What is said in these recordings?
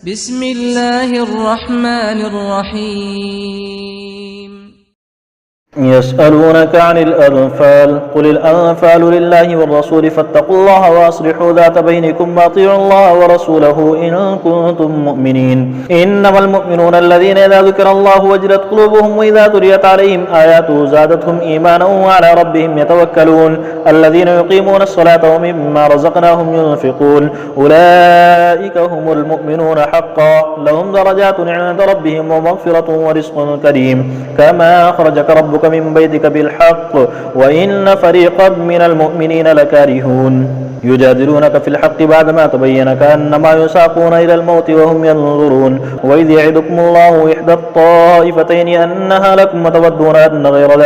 بسم الله الرحمن الرحيم. يسألونك عن الأنفال قل الأنفال لله والرسول فاتقوا الله وأصلحوا ذات بينكم وأطيعوا الله ورسوله إن كنتم مؤمنين. إنما المؤمنون الذين إذا ذكر الله وجلت قلوبهم وإذا تليت عليهم آياته زادتهم إيمانا وعلى ربهم يتوكلون. الذين يقيمون الصلاة ومما رزقناهم ينفقون أولئك هم المؤمنون حقا لهم درجات عند ربهم ومغفرة ورزق كريم. كما أخرجك ربك من بيتك بالحق وإن فريقا من المؤمنين لكارهون. يجادلونك في الحق بعدما تبين كأنما يساقون إلى الموت وهم ينظرون. وإذ يعدكم الله إحدى الطائفتين أنها لكم وتودون أن غير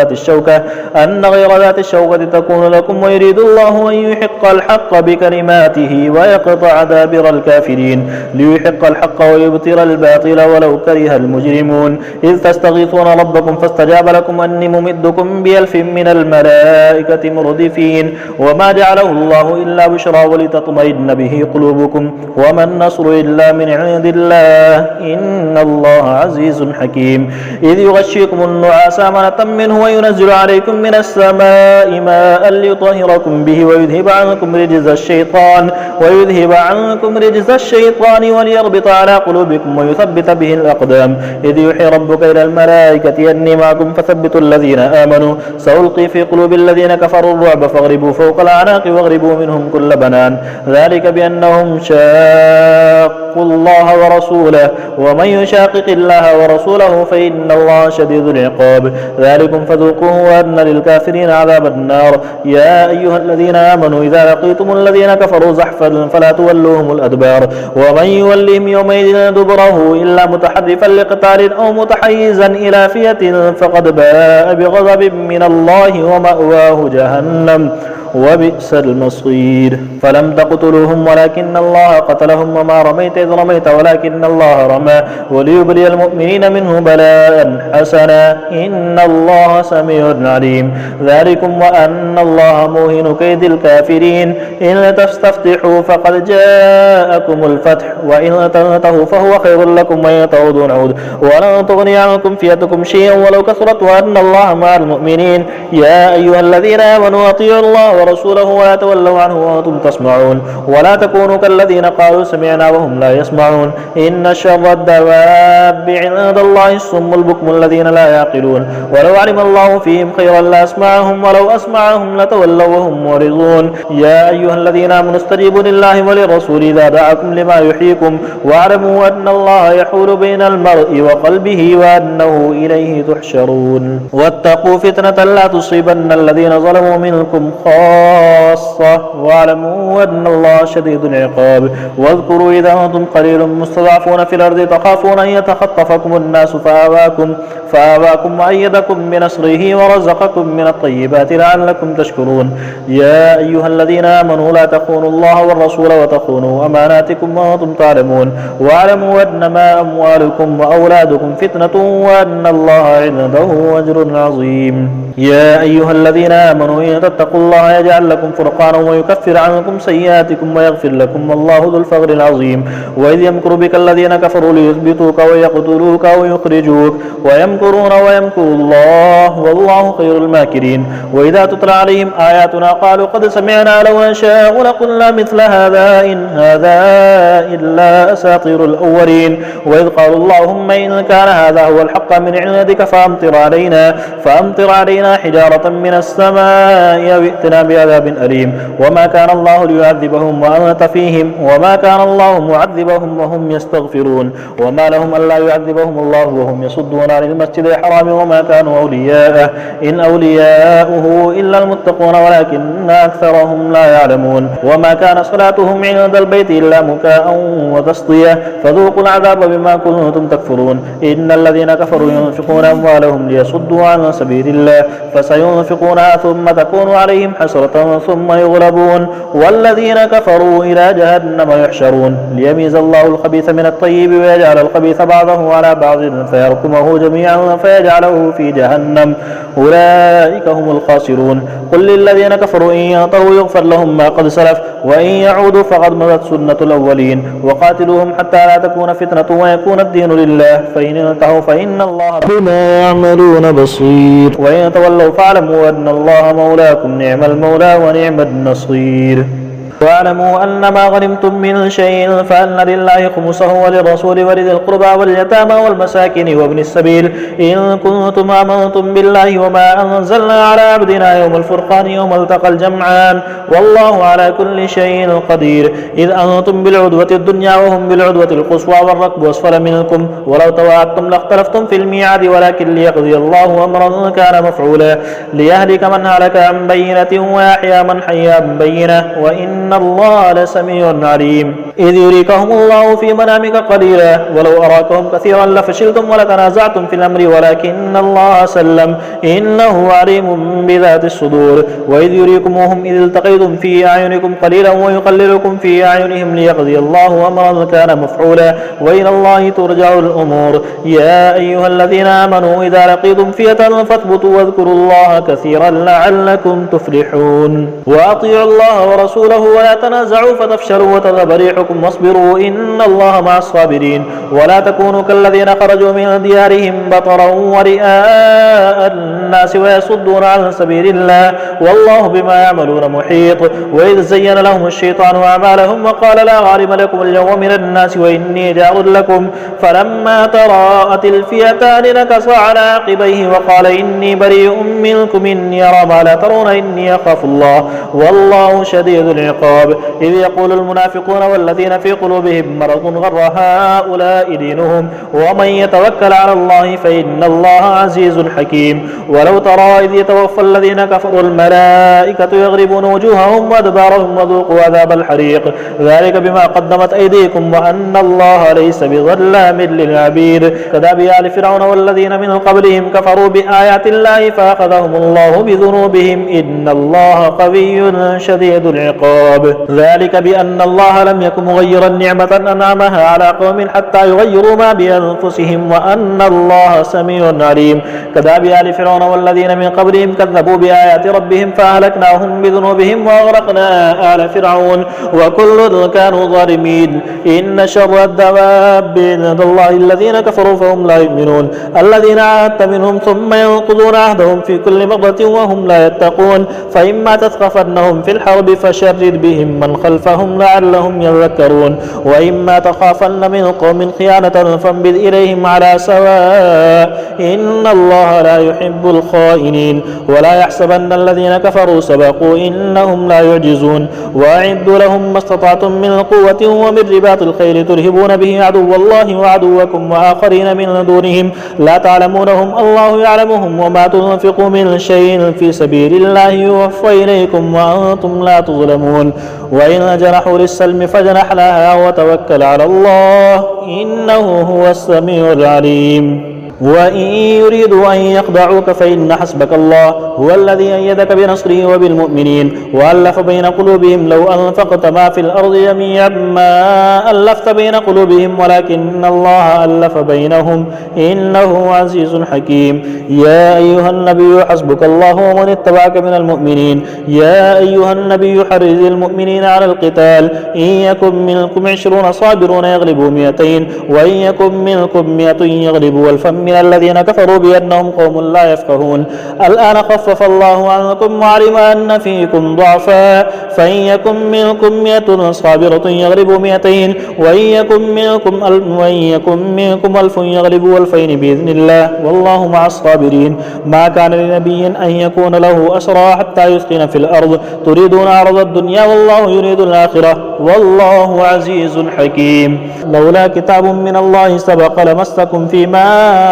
ذات الشوكة تكون لكم ويريد الله أن يحق الحق بكلماته ويقطع دابر الكافرين ليحق الحق ويبطل الباطل ولو كره المجرمون. إذ تستغيثون ربكم فاستجاب لكم أني ممدكم ب1000 من الملائكة مردفين. وما جعله الله إلا بشرى ولتطمئن به قلوبكم وما النصر إلا من عند الله إن الله عزيز حكيم. إذ يغشيكم النعاس أمنة منه وينزل عليكم من السماء ماء ليطهركم به ويذهب عنكم رجز الشيطان وليربط على قلوبكم ويثبت به الأقدام. إذ يوحي ربك إلى الملائكة أني معكم فثبتوا الذين آمنوا سألقي في قلوب الذين كفروا الرعب فاضربوا فوق الأعناق واضربوا منهم كل بنان. ذلك بأنهم شاقوا الله ورسوله ومن يشاقق الله ورسوله فإن الله شديد العقاب. ذلكم فذوقوه وأن للكافرين عذاب النار. يا أيها الذين آمنوا إذا لقيتم الذين كفروا زحفا فلا تولوهم الأدبار ومن يولهم يومئذ دبره إلا متحرفا لقتال أو متحيزا إلى فئة فقد باء بغضب من الله ومأواه جهنم وبئس المصير. فلم تقتلوهم ولكن الله قتلهم وما رميت إذ رميت ولكن الله رمى وليبلي المؤمنين منه بلاء حسنا إن الله سميع عليم. ذلكم وأن الله موهن كيد الكافرين. إن تستفتحوا فقد جاءكم الفتح وإن تنتهوا فهو خير لكم وإن تعودوا نعود ولن تغني عنكم فئتكم شيئا ولو كثرت وأن الله مع المؤمنين. يا أيها الذين آمنوا أطيعوا الله ورسوله ولا تولوا عنه وأنتم تسمعون ولا تكونوا كالذين قالوا سمعنا وهم لا يسمعون. إن شر الدواب عند الله الصم البكم الذين لا يعقلون. ولو علم الله فيهم خيرا لأسمعهم ولو أسمعهم لتولوا وهم معرضون. يا أيها الذين آمنوا استجيبوا لله وللرسول إذا دعاكم لما يحييكم واعلموا أن الله يحول بين المرء وقلبه وأنه إليه تحشرون. واتقوا فتنة لا تصيبن الذين ظلموا منكم خاصة واعلموا أن الله شديد العقاب. واذكروا إذا أنتم قليل مستضعفون في الأرض تخافون أن يتخطفكم الناس فآواكم وأيدكم بنصره ورزقكم من الطيبات لعلكم تشكرون. يا أيها الذين آمنوا لا تخونوا الله والرسول وتخونوا أماناتكم وأنتم تعلمون واعلموا أنما أموالكم وأولادكم فتنة وأن الله عنده أجر عظيم. يا أيها الذين آمنوا إن تتقوا الله يجعل لكم فرقانا ويكفر عنكم سيئاتكم ويغفر لكم والله ذو الفضل العظيم. وإذ يمكر بك الذين كفروا ليثبتوك ويقتلوك أو يخرجوك ويمكرون ويمكر الله والله خير الماكرين. وإذا تتلى عليهم آياتنا قالوا قد سمعنا لو نشاء لقلنا مثل هذا إن هذا إلا أساطير الأولين. وإذ قالوا اللهم إن كان هذا هو الحق من عندك فأمطر علينا حجارة من السماء أو ائتنا بعذاب أليم. وما كان الله ليعذبهم وأنت فيهم وما كان الله معذبهم وهم يستغفرون. وما لهم ألا يعذبهم الله وهم يصدون عن المسجد الحرام وما كانوا أولياءه إن أولياؤه إلا المتقون ولكن أكثرهم لا يعلمون. وما كان صلاتهم عند البيت إلا مكاء وتصدية فذوقوا العذاب بما كنتم تكفرون. إن الذين كفروا ينفقون أموالهم ليصدوا عن سبيل الله فسينفقونها ثم تكون عليهم حسرة حسرة ثم يغلبون والذين كفروا إلى جهنم يحشرون ليميز الله الخبيث من الطيب ويجعل الخبيث بعضه على بعض فيركمه جميعا فيجعله في جهنم أولئك هم الخاسرون قل للذين كفروا إن ينتهوا يغفر لهم ما قد سلف وإن يعودوا فقد مضت سنة الأولين وقاتلوهم حتى لا تكون فتنة ويكون الدين لله فإن انتهوا فإن الله بما يعملون بصير وإن تولوا فاعلموا أن الله مولاكم نعم المولى ونعم النصير واعلموا أن ما غنمتم من شيء فأن لله خمسه وللرسول ولذي القربى واليتامى والمساكين وابن السبيل إن كنتم آمنتم بالله وما أنزلنا على عبدنا يوم الفرقان يوم التقى الجمعان والله على كل شيء قدير إذ أنتم بالعدوة الدنيا وهم بالعدوة القصوى والركب أسفل منكم ولو تواعدتم لاختلفتم في الميعاد ولكن ليقضي الله أمرا كان مفعولا ليهلك من هلك عن بينة ويحيى من حي عن بينة وإن الله لسميع عليم إذ يريكهم الله في منامك قليلا ولو أراكهم كثيرا لفشلتم ولتنازعتم في الأمر ولكن الله سلم إنه عليم بذات الصدور وإذ يريكموهم إذ التقيتم في أعينكم قليلا ويقللكم في أعينهم ليقضي الله أمرا كان مفعولا وإلى الله ترجع الأمور يا أيها الذين آمنوا إذا لقيتم فئة فاثبتوا واذكروا الله كثيرا لعلكم تفلحون وأطيعوا الله ورسوله ولا تنازعوا فتفشلوا وتذهب ريحكم واصبروا إن الله مع الصابرين ولا تكونوا كالذين خرجوا من ديارهم بطرا ورئاء الناس ويصدون عن سبيل الله والله بما يعملون محيط وإذ زين لهم الشيطان أعمالهم وقال لا غالب لكم اليوم من الناس وإني جار لكم فلما تراءت الفئتان نكص على عقبيه وقال إني بريء منكم إني أرى ما لا ترون إني أخاف الله والله شديد العقاب إذ يقول المنافقون والذين في قلوبهم مرض غر هؤلاء دينهم ومن يتوكل على الله فإن الله عزيز حكيم ولو ترى إذ يتوفى الذين كفروا الملائكة يضربون وجوههم وأدبارهم وذوقوا عذاب الحريق ذلك بما قدمت أيديكم وأن الله ليس بظلام للعبيد كداب آل فرعون والذين من قبلهم كفروا بآيات الله فأخذهم الله بذنوبهم إن الله قوي شديد العقاب ذلك بأن الله لم يكن مغيرا نعمة أنعمها على قوم حتى يغيروا ما بأنفسهم وأن الله سميع عليم كداب آل فرعون والذين من قبلهم كذبوا بآيات ربهم فأهلكناهم بذنوبهم وأغرقنا آل فرعون وكل كانوا ظالمين إن شر الدواب عند الله الذين كفروا فهم لا يؤمنون الذين عاهدت منهم ثم ينقضون عهدهم في كل مرة وهم لا يتقون فإما تثقفنهم في الحرب فشرد بهم من خلفهم لعلهم يذكرون وإما تخافن من قوم خيانة فانبذ إليهم على سواء إن الله لا يحب الخائنين ولا يحسبن الذين كفروا سبقوا إنهم لا يعجزون وأعدوا لهم ما استطعتم من قوة ومن رباط الخيل ترهبون به عدو الله وعدوكم وآخرين من دونهم لا تعلمونهم الله يعلمهم وما تنفقوا من شيء في سبيل الله يوفى إليكم وأنتم لا تظلمون وإن جنحوا للسلم فجنح لها وتوكل على الله إنه هو السميع العليم وإن يريدوا أن يخدعوك فإن حسبك الله هو الذي أيدك بنصره وبالمؤمنين وألف بين قلوبهم لو أنفقت ما في الأرض جميعا ما ألفت بين قلوبهم ولكن الله ألف بينهم إنه عزيز حكيم يا أيها النبي حسبك الله ومن اتبعك من المؤمنين يا أيها النبي حرز المؤمنين على القتال إن يكن منكم 20 صابرون يغلبوا 200 وإن يكن منكم 100 يغلبوا 1000 من الذين كفروا بأنهم قوم لا يفقهون الآن خفف الله عنكم وعلم أن فيكم ضعفا فإن يكن منكم 100 صابرة يغلبوا 200 وإن يكن منكم 1000 يغلبوا 2000 بإذن الله والله مع الصابرين ما كان لنبي أن يكون له أسرى حتى يسكن في الأرض تريدون عرض الدنيا والله يريد الآخرة والله عزيز حكيم. لولا كتاب من الله سبق لمسكم فيما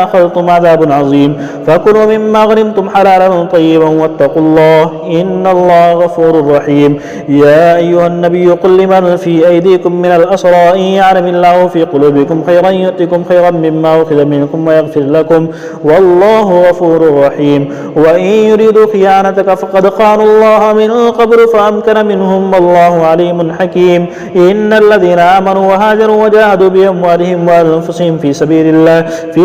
أخذتم عذاب عظيم، فكلوا مما غنمتم حلالا طيبا واتقوا الله إن الله غفور رحيم. يا أيها النبي قل لمن في أيديكم من الأسرى إن يعلم الله في قلوبكم خيرا يؤتكم خيرا مما أخذ منكم ويغفر لكم والله غفور رحيم. وإن يريدوا خيانتك فقد خانوا الله من قبل فأمكن منهم والله عليم حكيم. إن الذين آمنوا وهاجروا وجاهدوا بأموالهم وأنفسهم في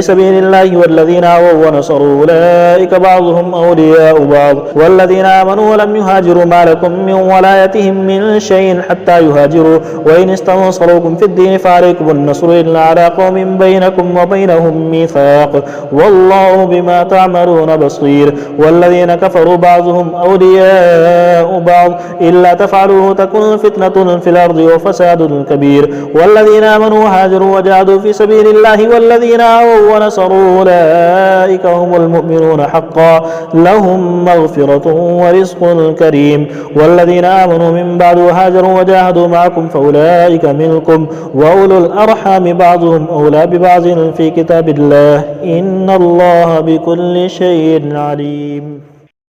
سبيل الله والذين آووا ونصروا أولئك بعضهم أولياء بعض والذين آمنوا ولم يهاجروا ما لكم من ولايتهم من شيء حتى يهاجروا وإن استنصروكم في الدين فعليكم النصر إلا على قوم بينكم وبينهم ميثاق والله بما تعملون بصير. والذين كفروا بعضهم أولياء بعض إلا تفعلوه تكن فتنة في الأرض وفساد كبير. والذين آمنوا وهاجروا وجاهدوا في سبيل الله والذين آووا ونصروا أولئك هم المؤمنون حقا لهم مغفرة ورزق كريم. والذين آمنوا من بعد وهاجروا وجاهدوا معكم فأولئك منكم وأولو الأرحام بعضهم أولى ببعض في كتاب الله إن الله بكل شيء عليم.